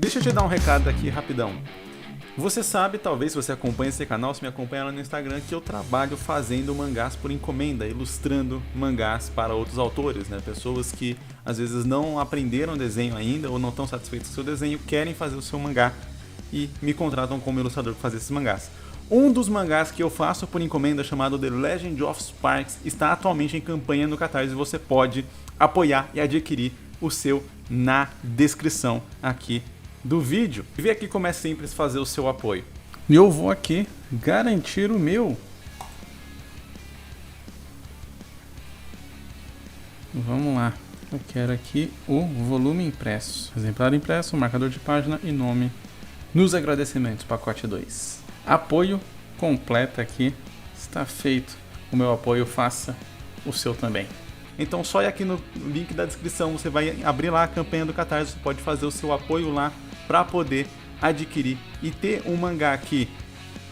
Deixa eu te dar um recado aqui rapidão. Você sabe, talvez se você acompanha esse canal, se me acompanha lá no Instagram, que eu trabalho fazendo mangás por encomenda, ilustrando mangás para outros autores, né? Pessoas que às vezes não aprenderam desenho ainda ou não estão satisfeitos com o seu desenho, querem fazer o seu mangá e me contratam como ilustrador para fazer esses mangás. Um dos mangás que eu faço por encomenda, chamado The Legend of Sparks, está atualmente em campanha no Catarse e você pode apoiar e adquirir o seu na descrição aqui do vídeo. E vê aqui como é simples fazer o seu apoio. E eu vou aqui garantir o meu. Vamos lá. Eu quero aqui o volume impresso. Exemplar impresso, marcador de página e nome nos agradecimentos, pacote 2. Apoio completo aqui. Está feito o meu apoio, faça o seu também. Então só ir aqui no link da descrição, você vai abrir lá a campanha do Catarse, você pode fazer o seu apoio lá para poder adquirir e ter um mangá que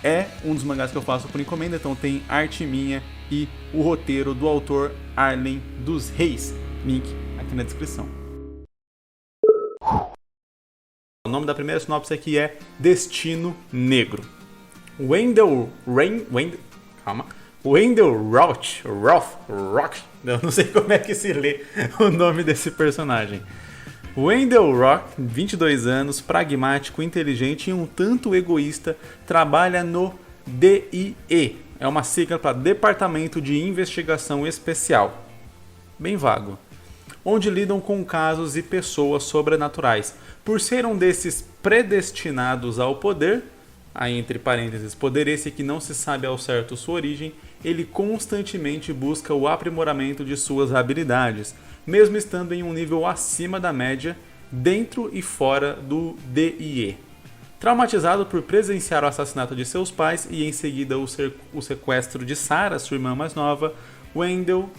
é um dos mangás que eu faço por encomenda, então tem arte minha e o roteiro do autor Arlen dos Reis, link aqui na descrição. O nome da primeira sinopse aqui é Destino Negro. Wendell Roth, eu não sei como é que se lê o nome desse personagem. Wendell Roth, 22 anos, pragmático, inteligente e um tanto egoísta, trabalha no DIE. É uma sigla para Departamento de Investigação Especial. Bem vago. Onde lidam com casos e pessoas sobrenaturais. Por ser um desses predestinados ao poder, aí entre parênteses, poder esse que não se sabe ao certo sua origem, ele constantemente busca o aprimoramento de suas habilidades, mesmo estando em um nível acima da média, dentro e fora do DIE. Traumatizado por presenciar o assassinato de seus pais e em seguida o sequestro de Sarah, sua irmã mais nova, Wendell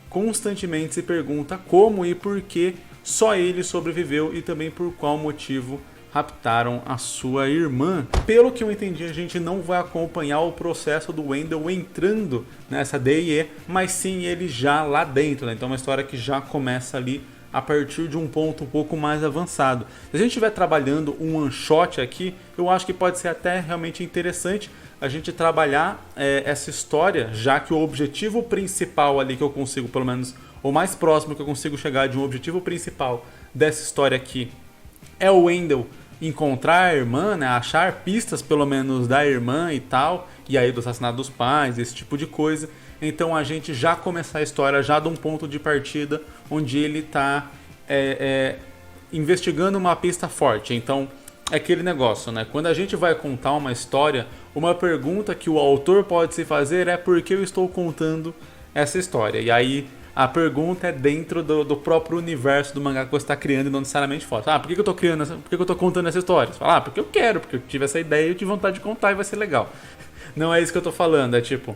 constantemente se pergunta como e por que só ele sobreviveu e também por qual motivo raptaram a sua irmã. Pelo que eu entendi, a gente não vai acompanhar o processo do Wendell entrando nessa DIE, mas sim ele já lá dentro, né? Então é uma história que já começa ali a partir de um ponto um pouco mais avançado. Se a gente estiver trabalhando um one shot aqui, eu acho que pode ser até realmente interessante a gente trabalhar essa história, já que o objetivo principal ali que eu consigo, pelo menos o mais próximo que eu consigo chegar de um objetivo principal dessa história aqui, é o Wendell encontrar a irmã, né, achar pistas pelo menos da irmã e tal, e aí do assassinato dos pais, esse tipo de coisa. Então a gente já começar a história já de um ponto de partida onde ele está investigando uma pista forte. Então é aquele negócio, né? Quando a gente vai contar uma história, uma pergunta que o autor pode se fazer é por que eu estou contando essa história? E aí a pergunta é dentro do próprio universo do mangá que você está criando e não necessariamente fora. Por que eu estou contando essa história? Você fala, porque eu quero, porque eu tive essa ideia e eu tive vontade de contar e vai ser legal. Não é isso que eu estou falando, é tipo,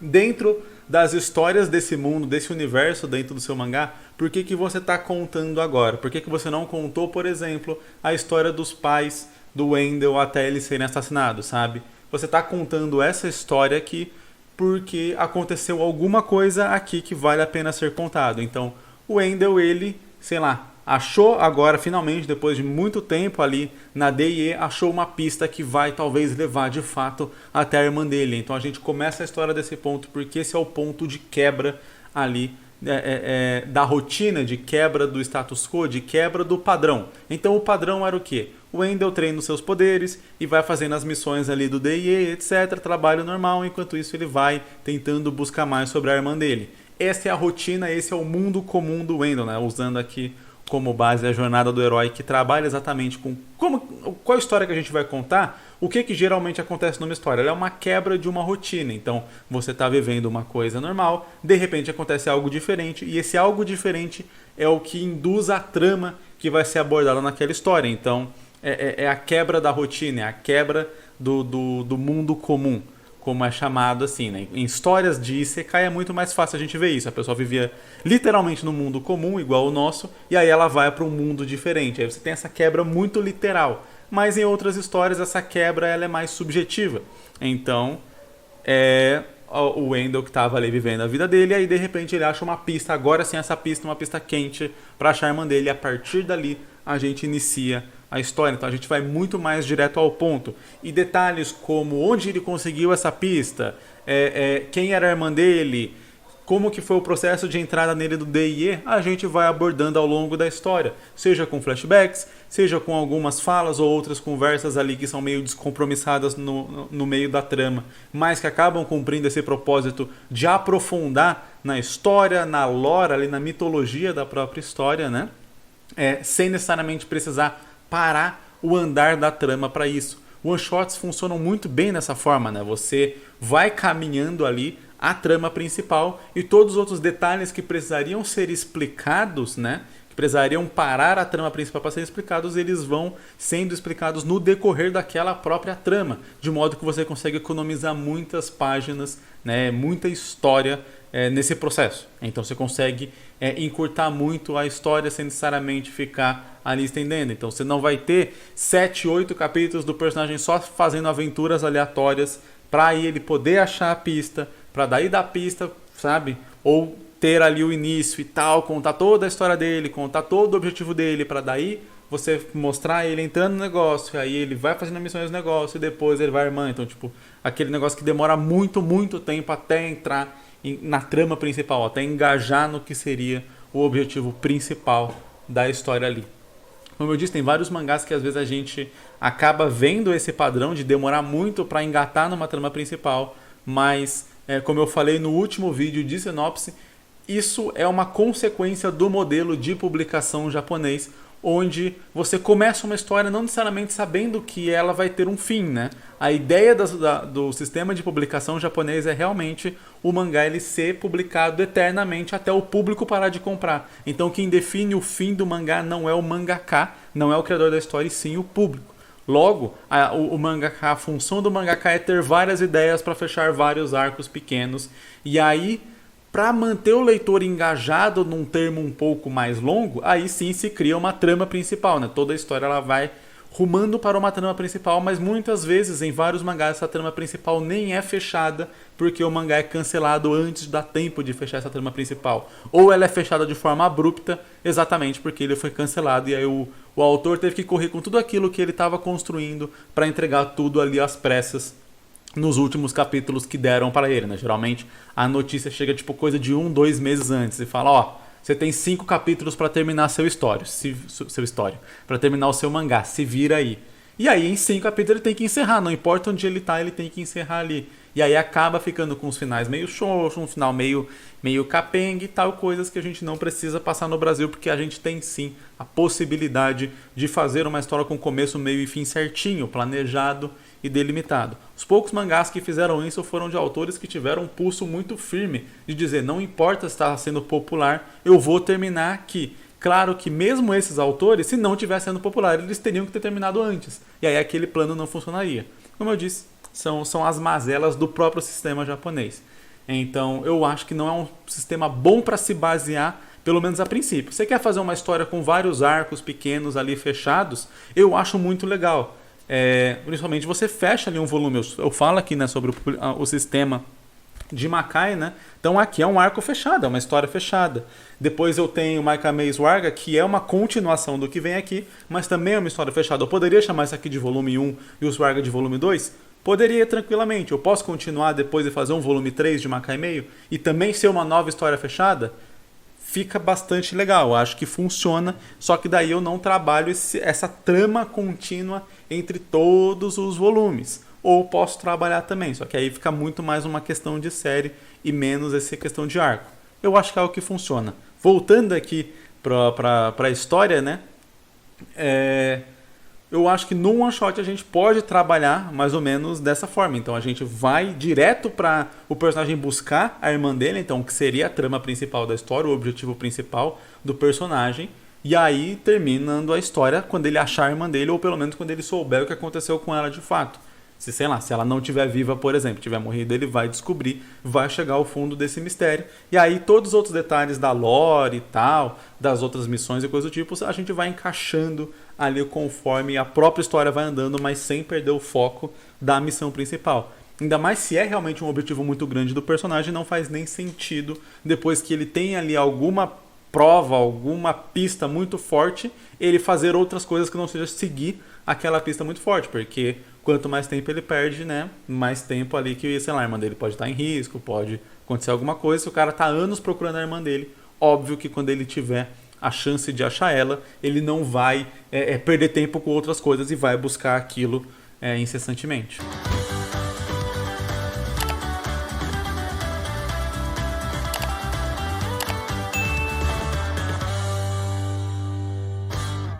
dentro das histórias desse mundo, desse universo dentro do seu mangá, por que você está contando agora? Por que você não contou, por exemplo, a história dos pais do Wendell até eles serem assassinados, sabe? Você está contando essa história aqui porque aconteceu alguma coisa aqui que vale a pena ser contado. Então, o Wendell, ele, sei lá, achou agora, finalmente, depois de muito tempo ali na DIE, achou uma pista que vai talvez levar de fato até a irmã dele. Então a gente começa a história desse ponto, porque esse é o ponto de quebra ali da rotina, de quebra do status quo, de quebra do padrão. Então o padrão era o quê? O Wendell treina os seus poderes e vai fazendo as missões ali do DIE, etc. Trabalho normal, enquanto isso ele vai tentando buscar mais sobre a irmã dele. Essa é a rotina, esse é o mundo comum do Wendell, né? Usando aqui como base a jornada do herói, que trabalha exatamente com qual história que a gente vai contar, o que geralmente acontece numa história. Ela é uma quebra de uma rotina. Então você está vivendo uma coisa normal, de repente acontece algo diferente, e esse algo diferente é o que induz a trama que vai ser abordada naquela história. Então é a quebra da rotina, é a quebra do mundo comum, como é chamado assim, né? Em histórias de Isekai é muito mais fácil a gente ver isso. A pessoa vivia literalmente no mundo comum, igual o nosso, e aí ela vai para um mundo diferente. Aí você tem essa quebra muito literal. Mas em outras histórias essa quebra ela é mais subjetiva. Então é o Wendell que estava ali vivendo a vida dele, e aí de repente ele acha uma pista, agora sim essa pista, uma pista quente, para achar a irmã dele, e a partir dali a gente inicia a história. Então a gente vai muito mais direto ao ponto. E detalhes como onde ele conseguiu essa pista, quem era a irmã dele, como que foi o processo de entrada nele do D&E, a gente vai abordando ao longo da história. Seja com flashbacks, seja com algumas falas ou outras conversas ali que são meio descompromissadas no meio da trama, mas que acabam cumprindo esse propósito de aprofundar na história, na lore, ali na mitologia da própria história, né? Sem necessariamente precisar parar o andar da trama para isso. One-shots funcionam muito bem dessa forma, né? Você vai caminhando ali a trama principal e todos os outros detalhes que precisariam ser explicados, né? Que precisariam parar a trama principal para serem explicados, eles vão sendo explicados no decorrer daquela própria trama, de modo que você consegue economizar muitas páginas, né? Muita história nesse processo. Então você consegue encurtar muito a história sem necessariamente ficar ali estendendo. Então você não vai ter 7, 8 capítulos do personagem só fazendo aventuras aleatórias para aí ele poder achar a pista, para daí da pista, sabe? Ou ter ali o início e tal, contar toda a história dele, contar todo o objetivo dele, para daí você mostrar ele entrando no negócio, aí ele vai fazendo missões do negócio e depois ele vai armando. Então, tipo, aquele negócio que demora muito, muito tempo até entrar na trama principal, até engajar no que seria o objetivo principal da história ali. Como eu disse, tem vários mangás que às vezes a gente acaba vendo esse padrão de demorar muito para engatar numa trama principal, mas como eu falei no último vídeo de sinopse, isso é uma consequência do modelo de publicação japonês, onde você começa uma história não necessariamente sabendo que ela vai ter um fim, né? A ideia do sistema de publicação japonês é realmente o mangá ele ser publicado eternamente até o público parar de comprar. Então quem define o fim do mangá não é o mangaka, não é o criador da história, e sim o público. Logo, o mangaka, a função do mangaka é ter várias ideias para fechar vários arcos pequenos. E aí, para manter o leitor engajado num termo um pouco mais longo, aí sim se cria uma trama principal, né? Toda a história ela vai rumando para uma trama principal, mas muitas vezes em vários mangás essa trama principal nem é fechada porque o mangá é cancelado antes de dar tempo de fechar essa trama principal. Ou ela é fechada de forma abrupta exatamente porque ele foi cancelado e aí o autor teve que correr com tudo aquilo que ele estava construindo para entregar tudo ali às pressas nos últimos capítulos que deram para ele, né? Geralmente a notícia chega tipo coisa de 1, 2 meses antes e fala, ó, você tem 5 capítulos para terminar seu história, para terminar o seu mangá, se vira aí. E aí em 5 capítulos ele tem que encerrar, não importa onde ele tá, ele tem que encerrar ali. E aí acaba ficando com os finais meio xoxo, um final meio capenga e tal, coisas que a gente não precisa passar no Brasil, porque a gente tem sim a possibilidade de fazer uma história com começo, meio e fim certinho, planejado e delimitado. Os poucos mangás que fizeram isso foram de autores que tiveram um pulso muito firme de dizer, não importa se está sendo popular, eu vou terminar aqui. Claro que mesmo esses autores, se não tivesse sendo popular, eles teriam que ter terminado antes. E aí aquele plano não funcionaria. Como eu disse, são as mazelas do próprio sistema japonês. Então eu acho que não é um sistema bom para se basear, pelo menos a princípio. Você quer fazer uma história com vários arcos pequenos ali fechados, eu acho muito legal. Principalmente você fecha ali um volume. Eu falo aqui, né, sobre o sistema de Makai, né? Então aqui é um arco fechado, é uma história fechada. Depois eu tenho Maikame Suarga, que é uma continuação do que vem aqui, mas também é uma história fechada. Eu poderia chamar isso aqui de volume 1 e o Suarga de volume 2? Poderia tranquilamente. Eu posso continuar depois e fazer um volume 3 de Makai Meio e também ser uma nova história fechada? Fica bastante legal, eu acho que funciona, só que daí eu não trabalho essa trama contínua entre todos os volumes. Ou posso trabalhar também, só que aí fica muito mais uma questão de série e menos essa questão de arco. Eu acho que é o que funciona. Voltando aqui para a história, né? Eu acho que no one shot a gente pode trabalhar mais ou menos dessa forma. Então a gente vai direto para o personagem buscar a irmã dele, então que seria a trama principal da história, o objetivo principal do personagem. E aí terminando a história quando ele achar a irmã dele, ou pelo menos quando ele souber o que aconteceu com ela de fato. Se ela não estiver viva, por exemplo, tiver morrido, ele vai descobrir, vai chegar ao fundo desse mistério. E aí todos os outros detalhes da lore e tal, das outras missões e coisas do tipo, a gente vai encaixando ali conforme a própria história vai andando, mas sem perder o foco da missão principal. Ainda mais se é realmente um objetivo muito grande do personagem, não faz nem sentido, depois que ele tem ali alguma prova, alguma pista muito forte, ele fazer outras coisas que não seja seguir aquela pista muito forte, porque quanto mais tempo ele perde, né, mais tempo ali que, sei lá, a irmã dele pode estar em risco, pode acontecer alguma coisa. Se o cara tá anos procurando a irmã dele, óbvio que quando ele tiver a chance de achar ela, ele não vai perder tempo com outras coisas e vai buscar aquilo incessantemente.